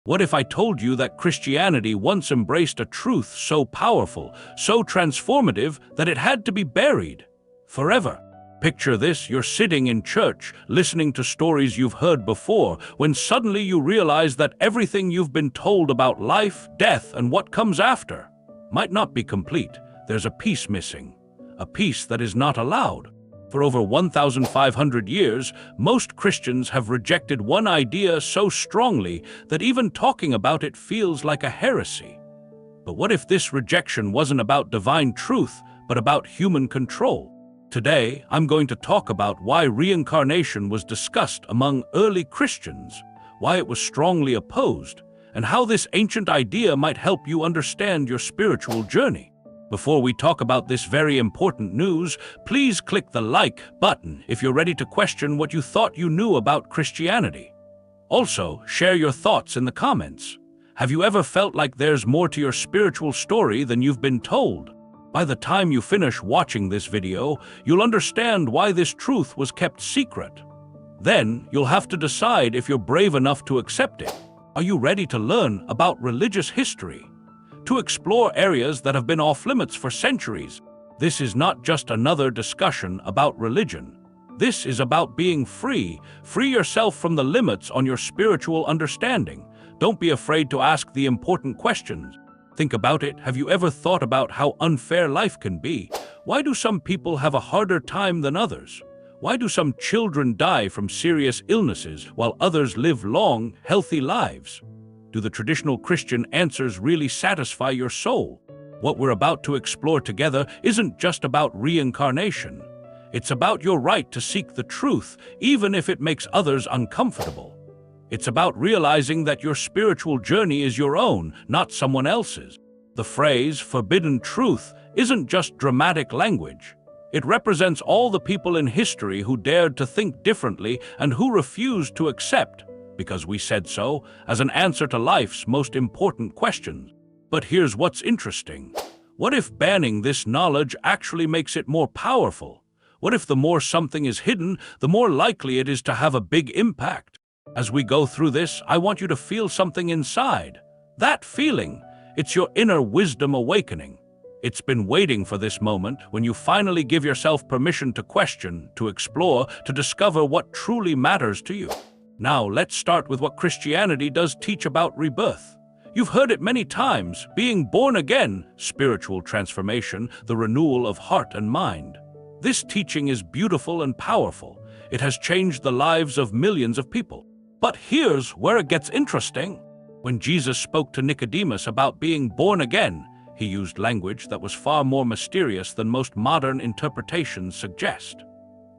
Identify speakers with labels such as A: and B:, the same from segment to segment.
A: What if I told you that Christianity once embraced a truth so powerful, so transformative, that it had to be buried forever? Picture this: you're sitting in church, listening to stories you've heard before, when suddenly you realize that everything you've been told about life, death, and what comes after might not be complete. There's a piece missing, a piece that is not allowed. For over 1,500 years, most Christians have rejected one idea so strongly that even talking about it feels like a heresy. But what if this rejection wasn't about divine truth, but about human control? Today, I'm going to talk about why reincarnation was discussed among early Christians, why it was strongly opposed, and how this ancient idea might help you understand your spiritual journey. Before we talk about this very important news, please click the like button if you're ready to question what you thought you knew about Christianity. Also, share your thoughts in the comments. Have you ever felt like there's more to your spiritual story than you've been told? By the time you finish watching this video, you'll understand why this truth was kept secret. Then, you'll have to decide if you're brave enough to accept it. Are you ready to learn about religious history? To explore areas that have been off-limits for centuries? This is not just another discussion about religion. This is about being free. Free yourself from the limits on your spiritual understanding. Don't be afraid to ask the important questions. Think about it. Have you ever thought about how unfair life can be? Why do some people have a harder time than others? Why do some children die from serious illnesses while others live long, healthy lives? Do the traditional Christian answers really satisfy your soul? What we're about to explore together isn't just about reincarnation. It's about your right to seek the truth, even if it makes others uncomfortable. It's about realizing that your spiritual journey is your own, not someone else's. The phrase "forbidden truth" isn't just dramatic language. It represents all the people in history who dared to think differently and who refused to accept, because we said so, as an answer to life's most important questions. But here's what's interesting. What if banning this knowledge actually makes it more powerful? What if the more something is hidden, the more likely it is to have a big impact? As we go through this, I want you to feel something inside. That feeling, it's your inner wisdom awakening. It's been waiting for this moment when you finally give yourself permission to question, to explore, to discover what truly matters to you. Now, let's start with what Christianity does teach about rebirth. You've heard it many times: being born again, spiritual transformation, the renewal of heart and mind. This teaching is beautiful and powerful. It has changed the lives of millions of people. But here's where it gets interesting. When Jesus spoke to Nicodemus about being born again, he used language that was far more mysterious than most modern interpretations suggest.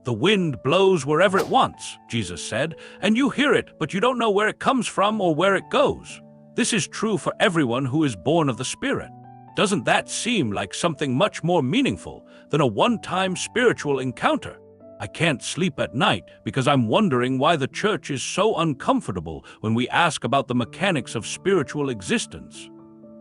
A: "The wind blows wherever it wants," Jesus said, "and you hear it, but you don't know where it comes from or where it goes. This is true for everyone who is born of the Spirit." Doesn't that seem like something much more meaningful than a one-time spiritual encounter? I can't sleep at night because I'm wondering why the church is so uncomfortable when we ask about the mechanics of spiritual existence.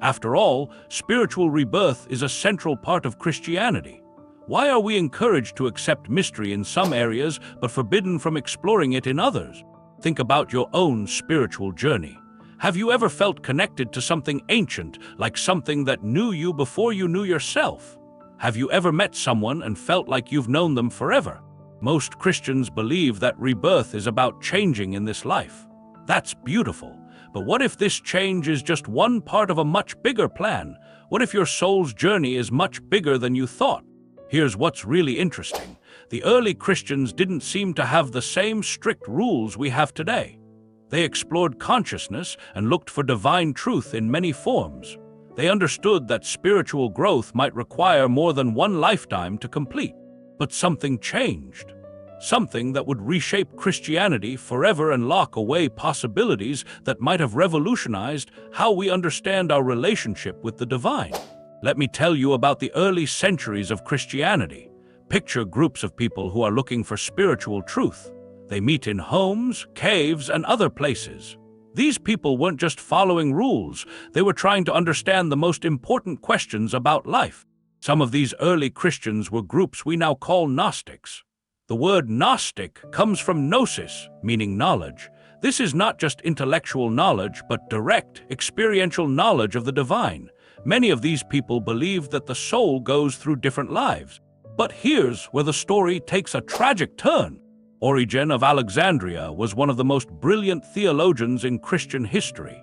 A: After all, spiritual rebirth is a central part of Christianity. Why are we encouraged to accept mystery in some areas but forbidden from exploring it in others? Think about your own spiritual journey. Have you ever felt connected to something ancient, like something that knew you before you knew yourself? Have you ever met someone and felt like you've known them forever? Most Christians believe that rebirth is about changing in this life. That's beautiful. But what if this change is just one part of a much bigger plan? What if your soul's journey is much bigger than you thought? Here's what's really interesting. The early Christians didn't seem to have the same strict rules we have today. They explored consciousness and looked for divine truth in many forms. They understood that spiritual growth might require more than one lifetime to complete. But something changed. Something that would reshape Christianity forever and lock away possibilities that might have revolutionized how we understand our relationship with the divine. Let me tell you about the early centuries of Christianity. Picture groups of people who are looking for spiritual truth. They meet in homes, caves, and other places. These people weren't just following rules. They were trying to understand the most important questions about life. Some of these early Christians were groups we now call Gnostics. The word Gnostic comes from gnosis, meaning knowledge. This is not just intellectual knowledge, but direct, experiential knowledge of the divine. Many of these people believe that the soul goes through different lives. But here's where the story takes a tragic turn. Origen of Alexandria was one of the most brilliant theologians in Christian history.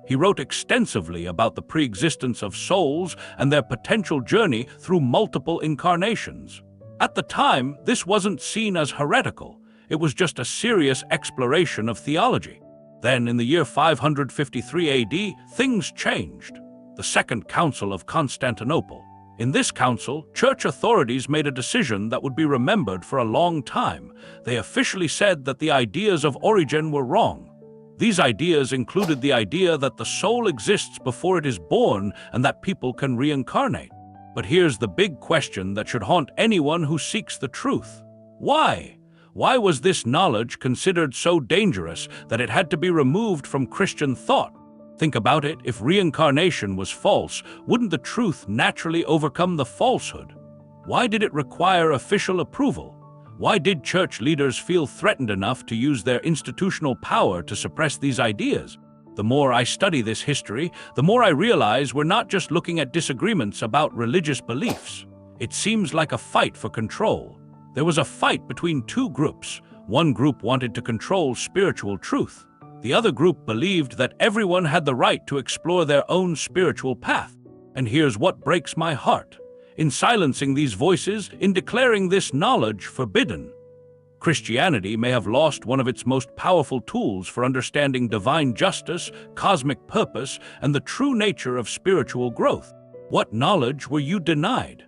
A: He wrote extensively about the pre-existence of souls and their potential journey through multiple incarnations. At the time, this wasn't seen as heretical. It was just a serious exploration of theology. Then, in the year 553 AD, things changed. The Second Council of Constantinople. In this council, church authorities made a decision that would be remembered for a long time. They officially said that the ideas of Origen were wrong. These ideas included the idea that the soul exists before it is born and that people can reincarnate. But here's the big question that should haunt anyone who seeks the truth. Why? Why was this knowledge considered so dangerous that it had to be removed from Christian thought? Think about it, if reincarnation was false, wouldn't the truth naturally overcome the falsehood? Why did it require official approval? Why did church leaders feel threatened enough to use their institutional power to suppress these ideas? The more I study this history, the more I realize we're not just looking at disagreements about religious beliefs. It seems like a fight for control. There was a fight between two groups. One group wanted to control spiritual truth. The other group believed that everyone had the right to explore their own spiritual path. And here's what breaks my heart. In silencing these voices, in declaring this knowledge forbidden, Christianity may have lost one of its most powerful tools for understanding divine justice, cosmic purpose, and the true nature of spiritual growth. What knowledge were you denied?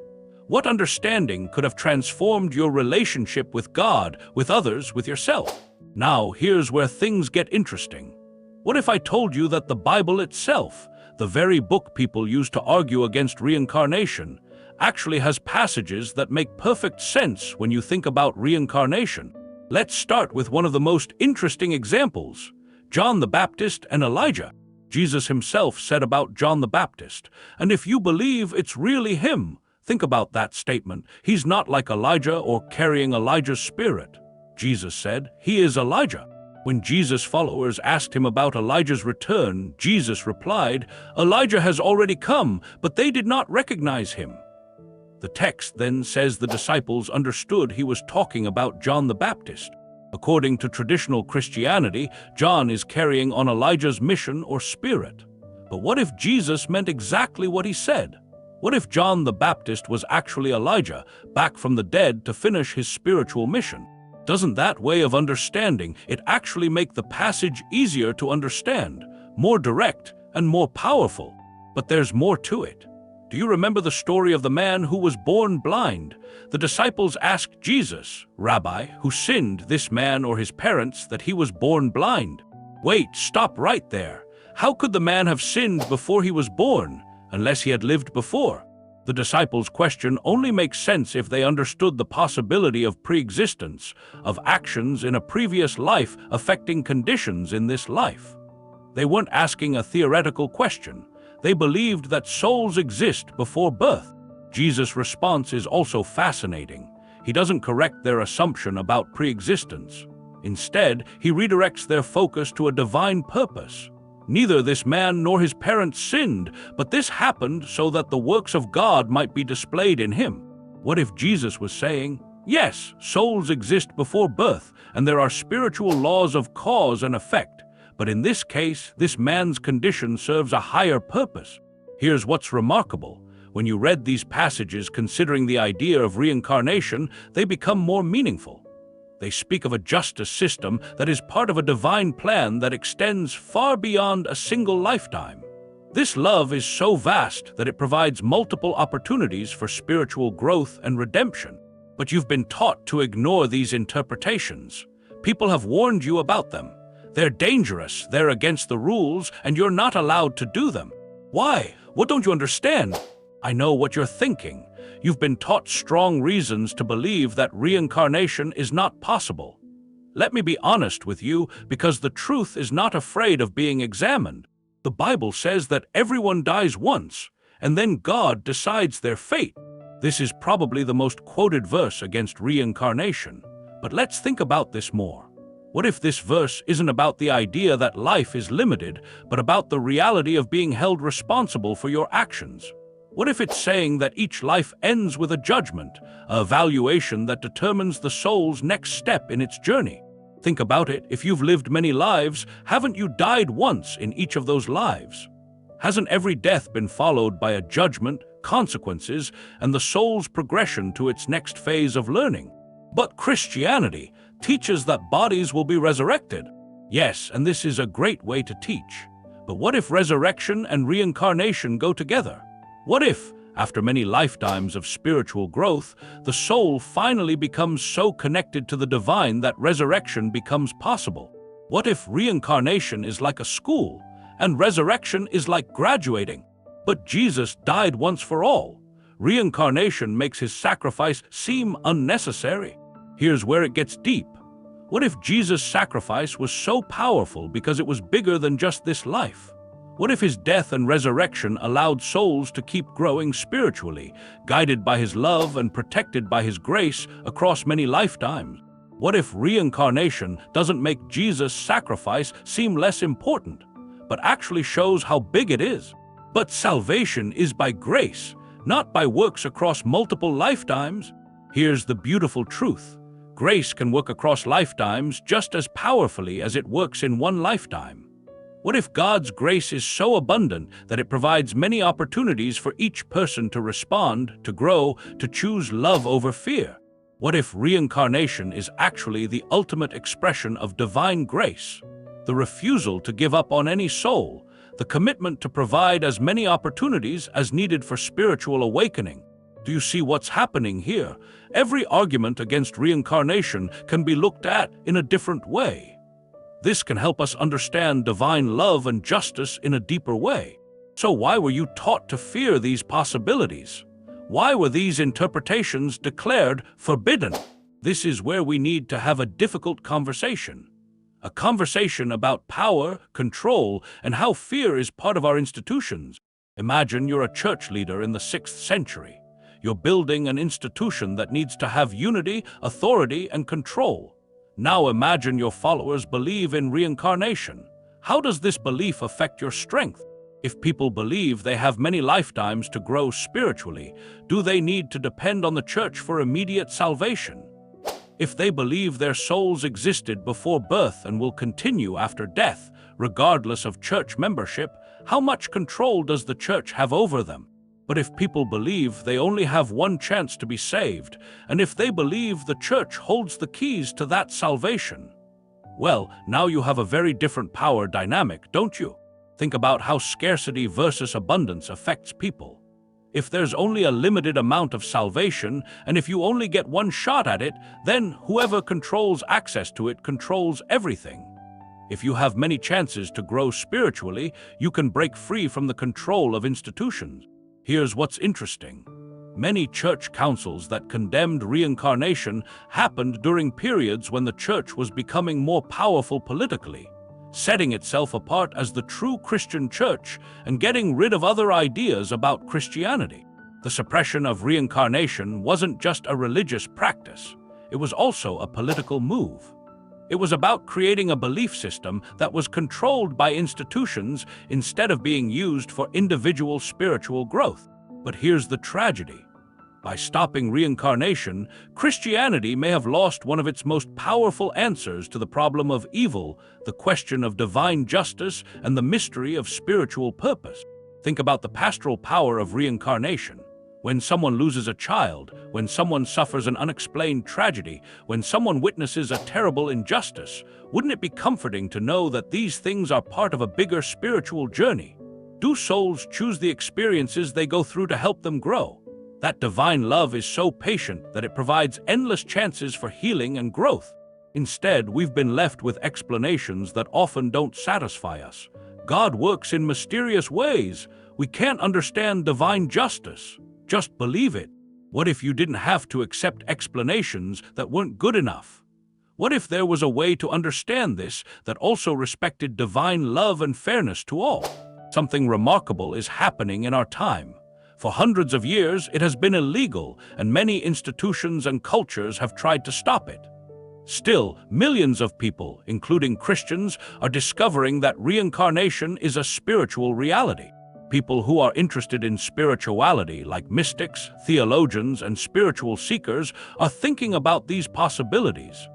A: What understanding could have transformed your relationship with God, with others, with yourself? Now, here's where things get interesting. What if I told you that the Bible itself, the very book people use to argue against reincarnation, actually has passages that make perfect sense when you think about reincarnation? Let's start with one of the most interesting examples, John the Baptist and Elijah. Jesus himself said about John the Baptist, "And if you believe it's really him," think about that statement, "he's not like Elijah or carrying Elijah's spirit." Jesus said, "He is Elijah." When Jesus' followers asked him about Elijah's return, Jesus replied, "Elijah has already come, but they did not recognize him." The text then says the disciples understood he was talking about John the Baptist. According to traditional Christianity, John is carrying on Elijah's mission or spirit. But what if Jesus meant exactly what he said? What if John the Baptist was actually Elijah, back from the dead to finish his spiritual mission? Doesn't that way of understanding it actually make the passage easier to understand, more direct and more powerful? But there's more to it. Do you remember the story of the man who was born blind? The disciples asked Jesus, "Rabbi, who sinned, this man or his parents, that he was born blind?" Wait, stop right there. How could the man have sinned before he was born, unless he had lived before? The disciples' question only makes sense if they understood the possibility of pre-existence, of actions in a previous life affecting conditions in this life. They weren't asking a theoretical question. They believed that souls exist before birth. Jesus' response is also fascinating. He doesn't correct their assumption about pre-existence. Instead, he redirects their focus to a divine purpose. Neither this man nor his parents sinned, but this happened so that the works of God might be displayed in him. What if Jesus was saying, yes, souls exist before birth, and there are spiritual laws of cause and effect, but in this case, this man's condition serves a higher purpose? Here's what's remarkable. When you read these passages considering the idea of reincarnation, they become more meaningful. They speak of a justice system that is part of a divine plan that extends far beyond a single lifetime. This love is so vast that it provides multiple opportunities for spiritual growth and redemption. But you've been taught to ignore these interpretations. People have warned you about them. They're dangerous, they're against the rules, and you're not allowed to do them. Why? What don't you understand? I know what you're thinking. You've been taught strong reasons to believe that reincarnation is not possible. Let me be honest with you, because the truth is not afraid of being examined. The Bible says that everyone dies once, and then God decides their fate. This is probably the most quoted verse against reincarnation. But let's think about this more. What if this verse isn't about the idea that life is limited, but about the reality of being held responsible for your actions? What if it's saying that each life ends with a judgment, a evaluation that determines the soul's next step in its journey? Think about it. If you've lived many lives, haven't you died once in each of those lives? Hasn't every death been followed by a judgment, consequences, and the soul's progression to its next phase of learning? But Christianity teaches that bodies will be resurrected. Yes, and this is a great way to teach. But what if resurrection and reincarnation go together? What if, after many lifetimes of spiritual growth, the soul finally becomes so connected to the divine that resurrection becomes possible? What if reincarnation is like a school, and resurrection is like graduating? But Jesus died once for all. Reincarnation makes his sacrifice seem unnecessary. Here's where it gets deep. What if Jesus' sacrifice was so powerful because it was bigger than just this life? What if his death and resurrection allowed souls to keep growing spiritually, guided by his love and protected by his grace across many lifetimes? What if reincarnation doesn't make Jesus' sacrifice seem less important, but actually shows how big it is? But salvation is by grace, not by works across multiple lifetimes. Here's the beautiful truth. Grace can work across lifetimes just as powerfully as it works in one lifetime. What if God's grace is so abundant that it provides many opportunities for each person to respond, to grow, to choose love over fear? What if reincarnation is actually the ultimate expression of divine grace? The refusal to give up on any soul, the commitment to provide as many opportunities as needed for spiritual awakening. Do you see what's happening here? Every argument against reincarnation can be looked at in a different way. This can help us understand divine love and justice in a deeper way. So why were you taught to fear these possibilities? Why were these interpretations declared forbidden? This is where we need to have a difficult conversation. A conversation about power, control, and how fear is part of our institutions. Imagine you're a church leader in the 6th century. You're building an institution that needs to have unity, authority, and control. Now imagine your followers believe in reincarnation. How does this belief affect your strength? If people believe they have many lifetimes to grow spiritually, do they need to depend on the church for immediate salvation? If they believe their souls existed before birth and will continue after death, regardless of church membership, how much control does the church have over them? But if people believe they only have one chance to be saved, and if they believe the church holds the keys to that salvation, well, now you have a very different power dynamic, don't you? Think about how scarcity versus abundance affects people. If there's only a limited amount of salvation, and if you only get one shot at it, then whoever controls access to it controls everything. If you have many chances to grow spiritually, you can break free from the control of institutions. Here's what's interesting. Many church councils that condemned reincarnation happened during periods when the church was becoming more powerful politically, setting itself apart as the true Christian church and getting rid of other ideas about Christianity. The suppression of reincarnation wasn't just a religious practice, it was also a political move. It was about creating a belief system that was controlled by institutions instead of being used for individual spiritual growth. But here's the tragedy. By stopping reincarnation, Christianity may have lost one of its most powerful answers to the problem of evil, the question of divine justice, and the mystery of spiritual purpose. Think about the pastoral power of reincarnation. When someone loses a child, when someone suffers an unexplained tragedy, when someone witnesses a terrible injustice, wouldn't it be comforting to know that these things are part of a bigger spiritual journey? Do souls choose the experiences they go through to help them grow? That divine love is so patient that it provides endless chances for healing and growth. Instead, we've been left with explanations that often don't satisfy us. God works in mysterious ways. We can't understand divine justice. Just believe it. What if you didn't have to accept explanations that weren't good enough? What if there was a way to understand this that also respected divine love and fairness to all? Something remarkable is happening in our time. For hundreds of years, it has been illegal, and many institutions and cultures have tried to stop it. Still, millions of people, including Christians, are discovering that reincarnation is a spiritual reality. People who are interested in spirituality, like mystics, theologians, and spiritual seekers, are thinking about these possibilities.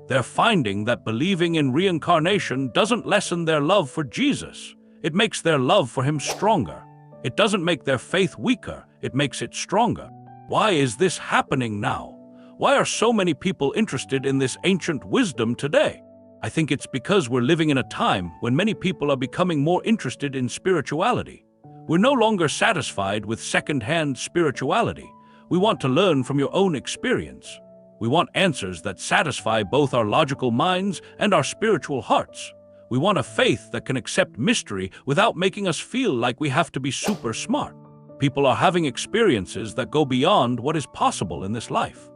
A: They're finding that believing in reincarnation doesn't lessen their love for Jesus. It makes their love for him stronger. It doesn't make their faith weaker, it makes it stronger. Why is this happening now? Why are so many people interested in this ancient wisdom today? I think it's because we're living in a time when many people are becoming more interested in spirituality. We're no longer satisfied with second-hand spirituality. We want to learn from your own experience. We want answers that satisfy both our logical minds and our spiritual hearts. We want a faith that can accept mystery without making us feel like we have to be super smart. People are having experiences that go beyond what is possible in this life.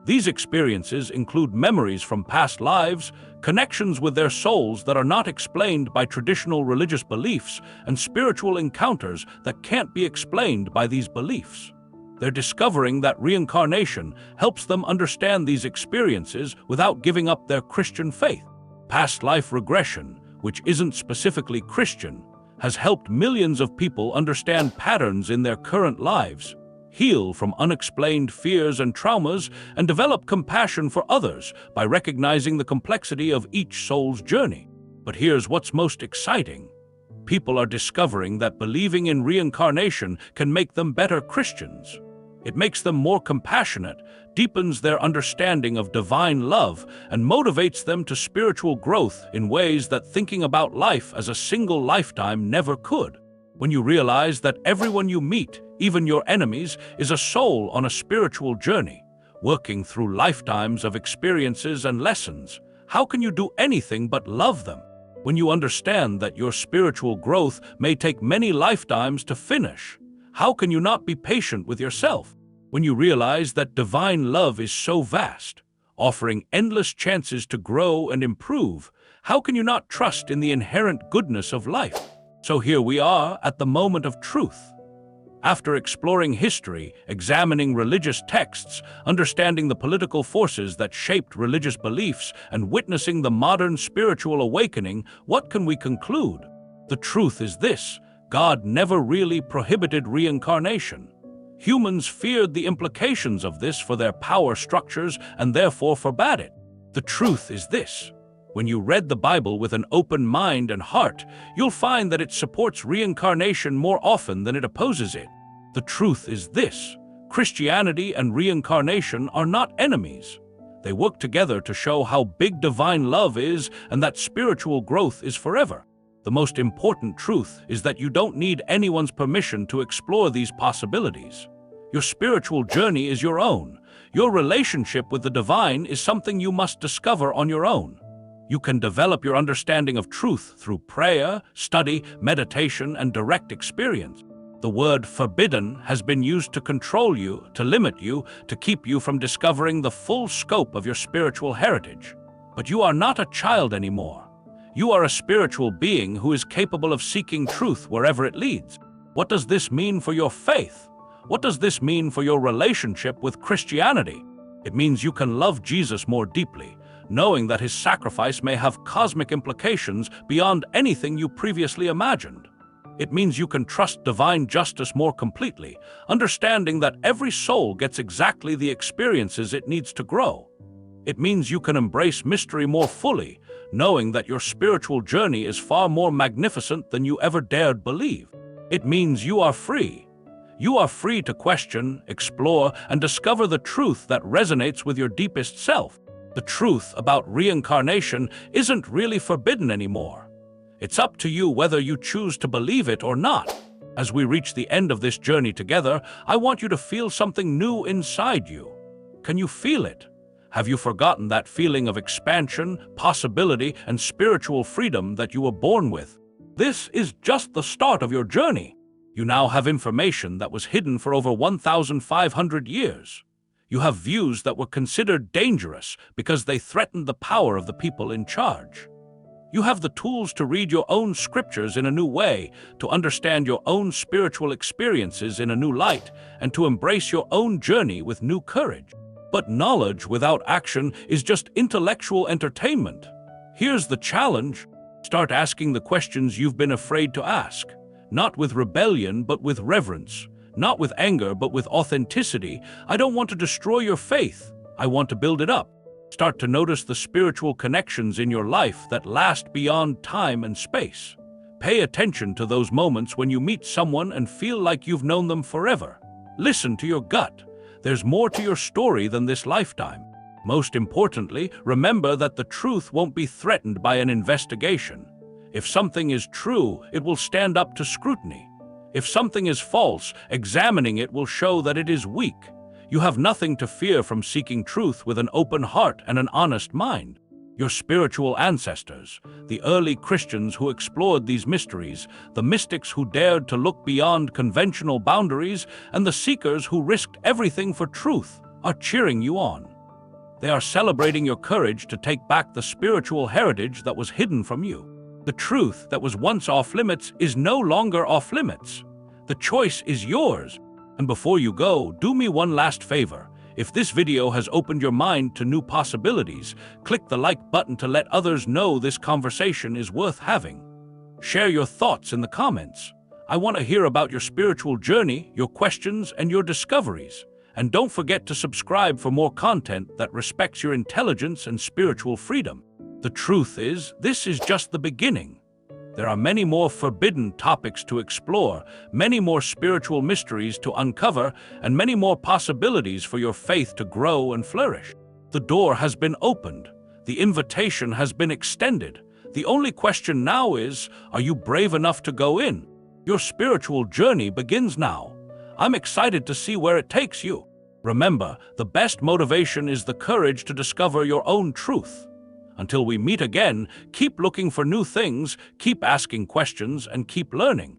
A: These experiences include memories from past lives, connections with their souls that are not explained by traditional religious beliefs, and spiritual encounters that can't be explained by these beliefs. They're discovering that reincarnation helps them understand these experiences without giving up their Christian faith. Past life regression, which isn't specifically Christian, has helped millions of people understand patterns in their current lives, heal from unexplained fears and traumas, and develop compassion for others by recognizing the complexity of each soul's journey. But here's what's most exciting. People are discovering that believing in reincarnation can make them better Christians. It makes them more compassionate, deepens their understanding of divine love, and motivates them to spiritual growth in ways that thinking about life as a single lifetime never could. When you realize that everyone you meet, even your enemies, is a soul on a spiritual journey, working through lifetimes of experiences and lessons, how can you do anything but love them? When you understand that your spiritual growth may take many lifetimes to finish, how can you not be patient with yourself? When you realize that divine love is so vast, offering endless chances to grow and improve, how can you not trust in the inherent goodness of life? So here we are at the moment of truth. After exploring history, examining religious texts, understanding the political forces that shaped religious beliefs, and witnessing the modern spiritual awakening, what can we conclude? The truth is this: God never really prohibited reincarnation. Humans feared the implications of this for their power structures and therefore forbade it. The truth is this: when you read the Bible with an open mind and heart, you'll find that it supports reincarnation more often than it opposes it. The truth is this: Christianity and reincarnation are not enemies. They work together to show how big divine love is and that spiritual growth is forever. The most important truth is that you don't need anyone's permission to explore these possibilities. Your spiritual journey is your own. Your relationship with the divine is something you must discover on your own. You can develop your understanding of truth through prayer, study, meditation, and direct experience. The word forbidden has been used to control you, to limit you, to keep you from discovering the full scope of your spiritual heritage. But you are not a child anymore. You are a spiritual being who is capable of seeking truth wherever it leads. What does this mean for your faith? What does this mean for your relationship with Christianity? It means you can love Jesus more deeply, knowing that his sacrifice may have cosmic implications beyond anything you previously imagined. It means you can trust divine justice more completely, understanding that every soul gets exactly the experiences it needs to grow. It means you can embrace mystery more fully, knowing that your spiritual journey is far more magnificent than you ever dared believe. It means you are free. You are free to question, explore, and discover the truth that resonates with your deepest self. The truth about reincarnation isn't really forbidden anymore. It's up to you whether you choose to believe it or not. As we reach the end of this journey together, I want you to feel something new inside you. Can you feel it? Have you forgotten that feeling of expansion, possibility, and spiritual freedom that you were born with? This is just the start of your journey. You now have information that was hidden for over 1,500 years. You have views that were considered dangerous because they threatened the power of the people in charge. You have the tools to read your own scriptures in a new way, to understand your own spiritual experiences in a new light, and to embrace your own journey with new courage. But knowledge without action is just intellectual entertainment. Here's the challenge. Start asking the questions you've been afraid to ask. Not with rebellion, but with reverence. Not with anger, but with authenticity. I don't want to destroy your faith. I want to build it up. Start to notice the spiritual connections in your life that last beyond time and space. Pay attention to those moments when you meet someone and feel like you've known them forever. Listen to your gut. There's more to your story than this lifetime. Most importantly, remember that the truth won't be threatened by an investigation. If something is true, it will stand up to scrutiny. If something is false, examining it will show that it is weak. You have nothing to fear from seeking truth with an open heart and an honest mind. Your spiritual ancestors, the early Christians who explored these mysteries, the mystics who dared to look beyond conventional boundaries, and the seekers who risked everything for truth, are cheering you on. They are celebrating your courage to take back the spiritual heritage that was hidden from you. The truth that was once off limits is no longer off limits. The choice is yours. And before you go, do me one last favor. If this video has opened your mind to new possibilities, click the like button to let others know this conversation is worth having. Share your thoughts in the comments. I want to hear about your spiritual journey, your questions, and your discoveries. And don't forget to subscribe for more content that respects your intelligence and spiritual freedom. The truth is, this is just the beginning. There are many more forbidden topics to explore, many more spiritual mysteries to uncover, and many more possibilities for your faith to grow and flourish. The door has been opened. The invitation has been extended. The only question now is, are you brave enough to go in? Your spiritual journey begins now. I'm excited to see where it takes you. Remember, the best motivation is the courage to discover your own truth. Until we meet again, keep looking for new things, keep asking questions, and keep learning.